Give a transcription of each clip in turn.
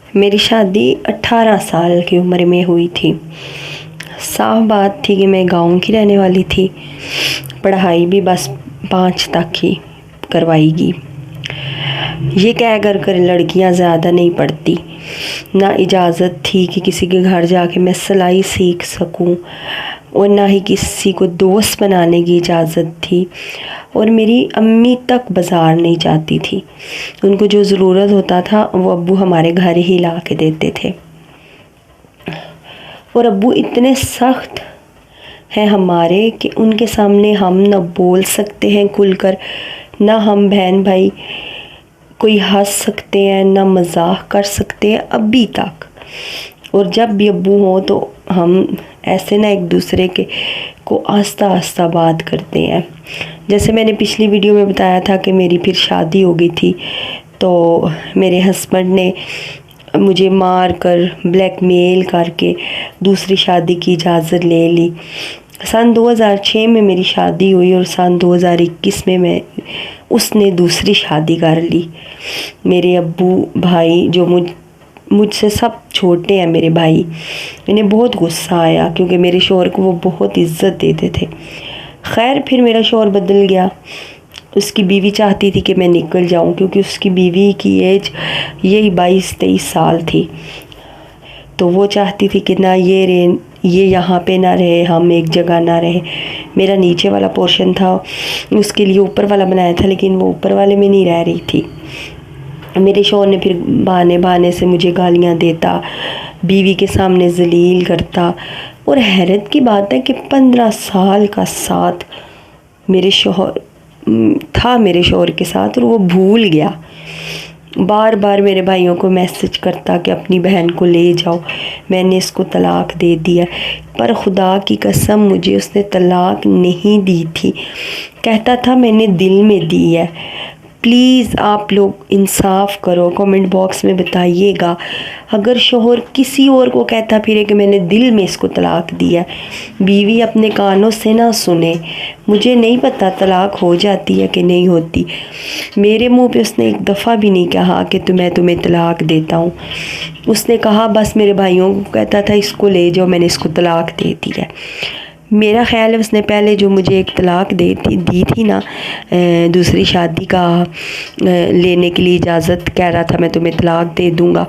मेरी शादी 18 साल की उम्र में हुई थी। साफ बात थी कि मैं गांव की रहने वाली थी। पढ़ाई भी बस 5 तक ही करवाएगी। ये कह कर लड़कियां ज़्यादा नहीं पढ़ती। ना इजाज़त थी कि किसी के घर जाके मैं सिलाई सीख सकूं, और ना ही किसी को दोस्त बनाने की इजाज़त थी। और मेरी अम्मी तक बाज़ार नहीं जाती थी। उनको जो ज़रूरत होता था वो अब्बू हमारे घर ही ला के देते थे। और अब्बू इतने सख्त हैं हमारे कि उनके सामने हम न बोल सकते हैं खुलकर, ना हम बहन भाई कोई हंस सकते हैं, ना मजाक कर सकते हैं अभी तक। और जब भी अब्बू हो तो हम ऐसे ना एक दूसरे के को आस्ता आस्ता बात करते हैं। जैसे मैंने पिछली वीडियो में बताया था कि मेरी फिर शादी हो गई थी, तो मेरे हस्बैंड ने मुझे मार कर ब्लैकमेल करके दूसरी शादी की इजाज़त ले ली। सन 2006 में मेरी शादी हुई और सन 2021 में उसने दूसरी शादी कर ली। मेरे अब्बू भाई जो मुझसे सब छोटे हैं, मेरे भाई, इन्हें बहुत गुस्सा आया क्योंकि मेरे शौहर को वो बहुत इज़्ज़त देते थे। खैर फिर मेरा शौहर बदल गया। उसकी बीवी चाहती थी कि मैं निकल जाऊं क्योंकि उसकी बीवी की एज यही 22-23 साल थी। तो वो चाहती थी कि ना ये यहाँ पे ना रहे, हम एक जगह ना रहे। मेरा नीचे वाला पोर्शन था, उसके लिए ऊपर वाला बनाया था, लेकिन वो ऊपर वाले में नहीं रह रही थी। मेरे शौहर ने फिर बहाने बहाने से मुझे गालियाँ देता, बीवी के सामने जलील करता। और हैरत की बात है कि 15 साल का साथ मेरे शौहर था मेरे शौहर के साथ, और वो भूल गया। बार बार मेरे भाइयों को मैसेज करता कि अपनी बहन को ले जाओ, मैंने इसको तलाक दे दिया। पर खुदा की कसम मुझे उसने तलाक नहीं दी थी। कहता था मैंने दिल में दी है। प्लीज़ आप लोग इंसाफ करो, कमेंट बॉक्स में बताइएगा। अगर शोहर किसी और को कहता फिरे कि मैंने दिल में इसको तलाक दिया, बीवी अपने कानों से ना सुने। मुझे नहीं पता तलाक हो जाती है कि नहीं होती। मेरे मुंह पे उसने एक दफ़ा भी नहीं कहा कि मैं तुम्हें तलाक देता हूँ। उसने कहा बस मेरे भाइयों को कहता था इसको ले जाओ, मैंने इसको तलाक दे दी है। मेरा ख़्याल है उसने पहले जो मुझे एक तलाक दी थी ना, दूसरी शादी का लेने के लिए इजाज़त, कह रहा था मैं तुम्हें तलाक दे दूँगा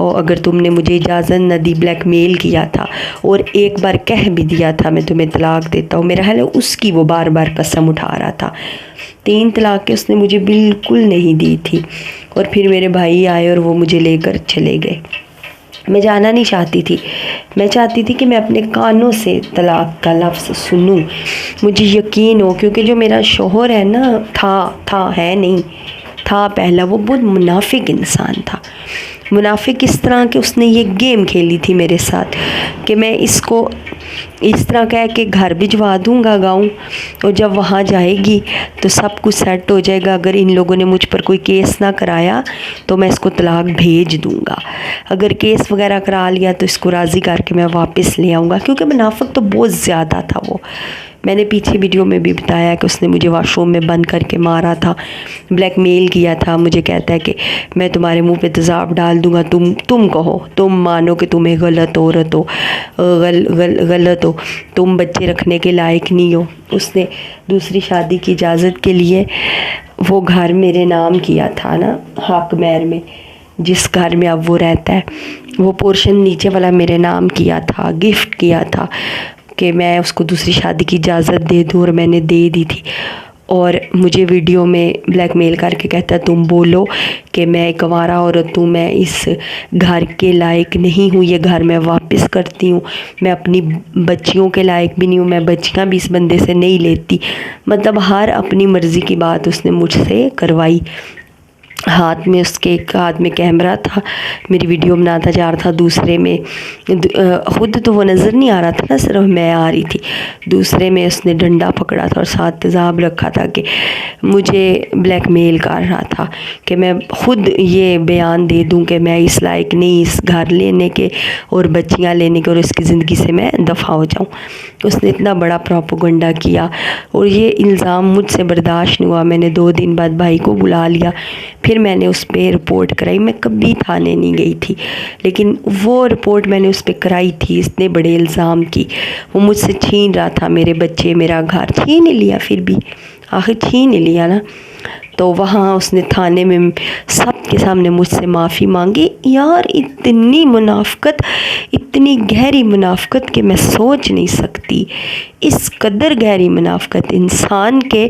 और अगर तुमने मुझे इजाज़त न दी, ब्लैकमेल किया था और एक बार कह भी दिया था मैं तुम्हें तलाक देता हूँ। मेरा ख़्याल है उसकी वो बार बार कसम उठा रहा था। 3 तलाक़ें उसने मुझे बिल्कुल नहीं दी थी। और फिर मेरे भाई आए और वो मुझे लेकर चले गए। मैं जाना नहीं चाहती थी। मैं चाहती थी कि मैं अपने कानों से तलाक का लफ्ज़ सुनूं, मुझे यकीन हो। क्योंकि जो मेरा शौहर है ना, है नहीं था पहला, वो बहुत मुनाफिक इंसान था। मुनाफिक इस तरह कि उसने ये गेम खेली थी मेरे साथ कि मैं इसको इस तरह कह के घर भिजवा दूंगा गाँव, और जब वहाँ जाएगी तो सब कुछ सेट हो जाएगा। अगर इन लोगों ने मुझ पर कोई केस ना कराया तो मैं इसको तलाक भेज दूंगा। अगर केस वगैरह करा लिया तो इसको राज़ी करके मैं वापस ले आऊँगा। क्योंकि मुनाफिक तो बहुत ज़्यादा था वो। मैंने पीछे वीडियो में भी बताया कि उसने मुझे वॉशरूम में बंद करके मारा था, ब्लैकमेल किया था। मुझे कहता है कि मैं तुम्हारे मुंह पे तेज़ाब डाल दूंगा, तुम कहो, तुम मानो कि तुम्हें गलत औरत हो, गलत हो, तुम बच्चे रखने के लायक नहीं हो। उसने दूसरी शादी की इजाज़त के लिए वो घर मेरे नाम किया था ना, हक महर में, जिस घर में अब वो रहता है, वो पोर्शन नीचे वाला मेरे नाम किया था, गिफ्ट किया था कि मैं उसको दूसरी शादी की इजाज़त दे दूँ, और मैंने दे दी थी। और मुझे वीडियो में ब्लैकमेल करके कहता है तुम बोलो कि मैं एक आवारा औरत हूँ, मैं इस घर के लायक नहीं हूँ, ये घर मैं वापस करती हूँ, मैं अपनी बच्चियों के लायक भी नहीं हूँ, मैं बच्चियाँ भी इस बंदे से नहीं लेती। मतलब हर अपनी मर्ज़ी की बात उसने मुझसे करवाई। हाथ में उसके एक हाथ में कैमरा था, मेरी वीडियो बनाता जा रहा था, दूसरे में खुद तो वो नज़र नहीं आ रहा था ना, सिर्फ मैं आ रही थी। दूसरे में उसने डंडा पकड़ा था और साथ तेज़ाब रखा था कि मुझे ब्लैकमेल कर रहा था कि मैं खुद ये बयान दे दूं कि मैं इस लायक नहीं इस घर लेने के और बच्चियां लेने के, और इसकी ज़िंदगी से मैं दफ़ा हो जाऊं। उसने इतना बड़ा प्रोपेगेंडा किया और ये इल्ज़ाम मुझसे बर्दाश्त नहीं हुआ। मैंने 2 दिन बाद भाई को बुला लिया। फिर मैंने उस पर रिपोर्ट कराई। मैं कभी थाने नहीं गई थी, लेकिन वो रिपोर्ट मैंने उस पर कराई थी इतने बड़े इल्ज़ाम की। वो मुझसे छीन रहा था मेरे बच्चे, मेरा घर छीन ही लिया, फिर भी आखिर छीन ही लिया ना। तो वहाँ उसने थाने में सब के सामने मुझसे माफ़ी मांगी। यार इतनी मुनाफ़िकत, इतनी गहरी मुनाफ़िकत कि मैं सोच नहीं सकती। इस कदर गहरी मुनाफ़िकत, इंसान के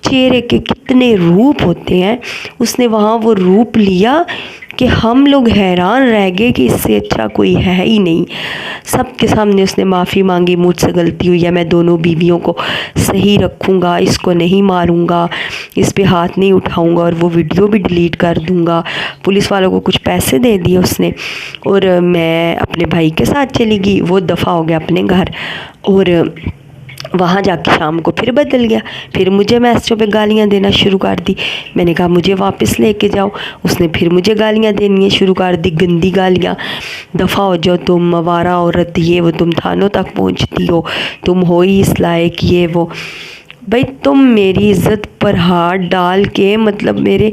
चेहरे के कितने रूप होते हैं, उसने वहाँ वो रूप लिया कि हम लोग हैरान रह गए कि इससे अच्छा कोई है ही नहीं। सबके सामने उसने माफ़ी मांगी, मुझसे गलती हुई है, मैं दोनों बीवियों को सही रखूँगा, इसको नहीं मारूँगा, इस पे हाथ नहीं उठाऊँगा और वो वीडियो भी डिलीट कर दूँगा। पुलिस वालों को कुछ पैसे दे दिए उसने और मैं अपने भाई के साथ चली गई। वो दफ़ा हो गया अपने घर और वहाँ जाके शाम को फिर बदल गया। फिर मुझे मैसेजों पे गालियाँ देना शुरू कर दी। मैंने कहा मुझे वापस लेके जाओ। उसने फिर मुझे गालियाँ देनी शुरू कर दी, गंदी गालियाँ। दफ़ा हो जाओ तुम, आवारा औरत, ये वो, तुम थानों तक पहुँचती हो, तुम हो ही इस लायक, ये वो। भाई तुम मेरी इज़्ज़त पर हाथ डाल के, मतलब मेरे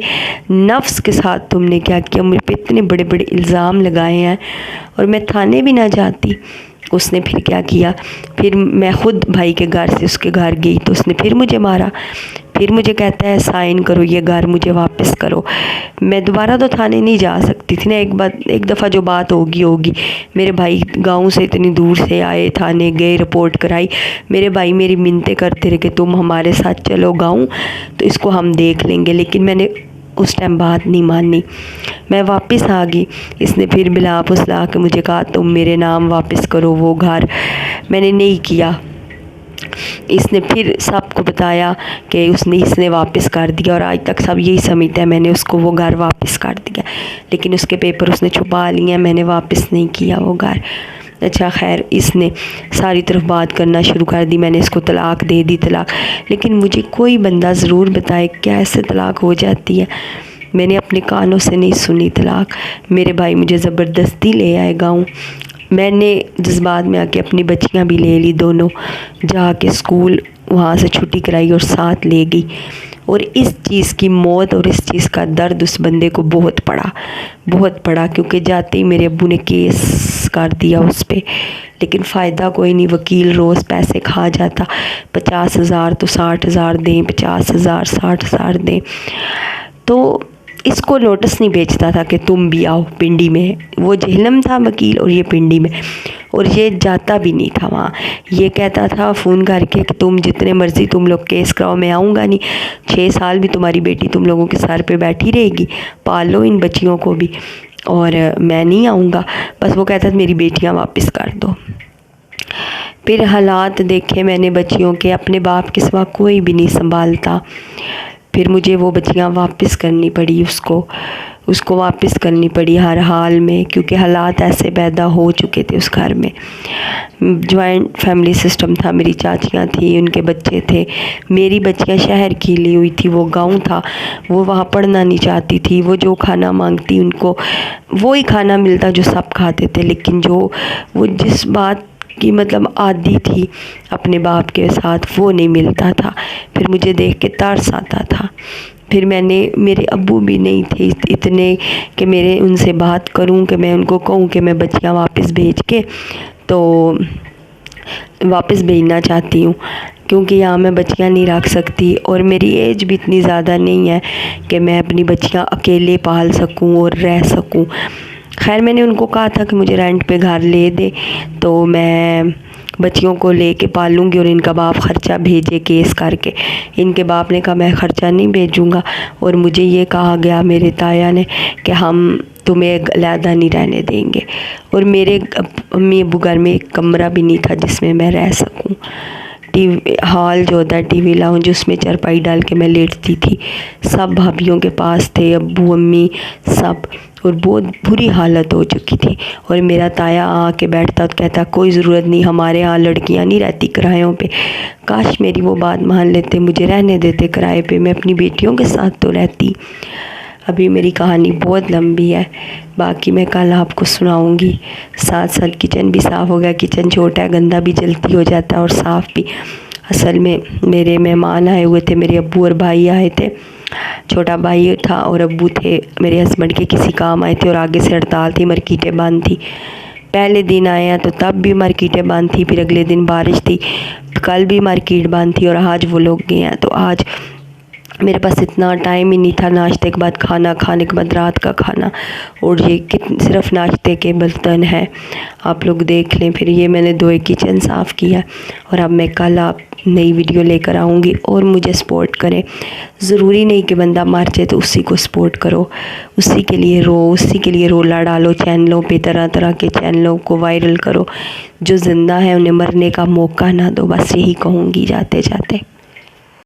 नफ्स के साथ तुमने क्या किया। मुझे पे इतने बड़े बड़े इल्ज़ाम लगाए हैं और मैं थाने भी ना जाती। उसने फिर क्या किया, फिर मैं ख़ुद भाई के घर से उसके घर गई तो उसने फिर मुझे मारा। फिर मुझे कहता है साइन करो, ये घर मुझे वापस करो। मैं दोबारा तो थाने नहीं जा सकती थी ना। एक दफ़ा जो बात होगी। मेरे भाई गांव से इतनी दूर से आए, थाने गए, रिपोर्ट कराई। मेरे भाई मेरी मिन्नतें करते रहे कि तुम हमारे साथ चलो गांव, तो इसको हम देख लेंगे, लेकिन मैंने उस टाइम बात नहीं मानी। मैं वापस आ गई। इसने फिर बिला फुसला के मुझे कहा तुम मेरे नाम वापस करो वो घर। मैंने नहीं किया। इसने फिर सबको बताया कि इसने वापस कर दिया और आज तक सब यही समझते हैं मैंने उसको वो घर वापस कर दिया, लेकिन उसके पेपर उसने छुपा लिए हैं, मैंने वापस नहीं किया वो घर। अच्छा खैर, इसने सारी तरफ बात करना शुरू कर दी। मैंने इसको तलाक दे दी, तलाक। लेकिन मुझे कोई बंदा ज़रूर बताए क्या ऐसे तलाक हो जाती है। मैंने अपने कानों से नहीं सुनी तलाक। मेरे भाई मुझे ज़बरदस्ती ले आए गाँव। मैंने जज्बात में आके अपनी बच्चियाँ भी ले ली, दोनों जाके स्कूल वहाँ से छुट्टी कराई और साथ ले गई। और इस चीज़ की मौत और इस चीज़ का दर्द उस बंदे को बहुत पड़ा, क्योंकि जाते ही मेरे अब्बू ने केस कर दिया उस पर। लेकिन फ़ायदा कोई नहीं, वकील रोज़ पैसे खा जाता। 50,000 तो 60,000 दें, 50,000 60,000 दें। तो इसको नोटिस नहीं भेजता था कि तुम भी आओ पिंडी में। वो जेहलम था वकील और ये पिंडी में, और ये जाता भी नहीं था वहाँ। ये कहता था फ़ोन करके कि तुम जितने मर्ज़ी तुम लोग केस कराओ, मैं आऊँगा नहीं। 6 साल भी तुम्हारी बेटी तुम लोगों के सर पे बैठी रहेगी, पाल लो इन बच्चियों को भी, और मैं नहीं आऊँगा। बस वो कहता था मेरी बेटियाँ वापस कर दो। फिर हालात देखे मैंने बच्चियों के, अपने बाप के सिवा कोई भी नहीं संभालता। फिर मुझे वो बच्चियाँ वापस करनी पड़ी, उसको वापस करनी पड़ी हर हाल में, क्योंकि हालात ऐसे पैदा हो चुके थे उस घर में। जॉइंट फैमिली सिस्टम था, मेरी चाचियाँ थी, उनके बच्चे थे। मेरी बच्चियाँ शहर की ली हुई थी, वो गांव था, वो वहाँ पढ़ना नहीं चाहती थी। वो जो खाना मांगती उनको वो ही खाना मिलता जो सब खाते थे, लेकिन जो वो जिस बात कि मतलब आदी थी अपने बाप के साथ, वो नहीं मिलता था। फिर मुझे देख के तरस आता था। फिर मेरे अब्बू भी नहीं थे इतने कि मेरे उनसे बात करूं, कि मैं उनको कहूं कि मैं बच्चियां वापस भेज के तो वापस भेजना चाहती हूँ, क्योंकि यहाँ मैं बच्चियाँ नहीं रख सकती और मेरी एज भी इतनी ज़्यादा नहीं है कि मैं अपनी बच्चियाँ अकेले पाल सकूँ और रह सकूँ। खैर मैंने उनको कहा था कि मुझे रेंट पे घर ले दे तो मैं बच्चियों को लेके पालूंगी और इनका बाप ख़र्चा भेजे केस करके। इनके बाप ने कहा मैं ख़र्चा नहीं भेजूँगा, और मुझे ये कहा गया मेरे ताया ने कि हम तुम्हें अलहदा नहीं रहने देंगे। और मेरे अम्मी अब्बू घर में एक कमरा भी नहीं था जिसमें मैं रह सकूँ। टीवी हॉल जो होता है, टीवी लाउंज, उसमें चारपाई डाल के मैं लेटती थी। सब भाभीयों के पास थे, अब्बू अम्मी सब, और बहुत बुरी हालत हो चुकी थी। और मेरा ताया आके बैठता तो कहता कोई ज़रूरत नहीं, हमारे यहाँ लड़कियाँ नहीं रहती किरायों पे। काश मेरी वो बात मान लेते, मुझे रहने देते किराए पे, मैं अपनी बेटियों के साथ तो रहती। अभी मेरी कहानी बहुत लंबी है, बाकी मैं कल आपको सुनाऊंगी। साथ साथ किचन भी साफ़ हो गया। किचन छोटा है, गंदा भी जल्दी हो जाता है और साफ़ भी। असल में मेरे मेहमान आए हुए थे, मेरे अब्बू और भाई आए थे। छोटा भाई था और अब्बू थे मेरे हस्बैंड के, किसी काम आए थे और आगे से हड़ताल थी, मार्केटें बंद थी। पहले दिन आए हैं तो तब भी मार्केटें बंद थी, फिर अगले दिन बारिश थी, कल भी मार्केट बंद थी और आज वो लोग गए हैं। तो आज मेरे पास इतना टाइम ही नहीं था, नाश्ते के बाद खाना, खाने के बाद रात का खाना, और ये सिर्फ नाश्ते के बर्तन हैं, आप लोग देख लें। फिर ये मैंने 2 किचन साफ़ किया और अब मैं कल आप नई वीडियो लेकर आऊँगी। और मुझे सपोर्ट करें, ज़रूरी नहीं कि बंदा मर जाए तो उसी को सपोर्ट करो, उसी के लिए रोला डालो चैनलों पे, तरह तरह के चैनलों को वायरल करो। जो ज़िंदा है उन्हें मरने का मौका ना दो, बस यही कहूँगी जाते जाते।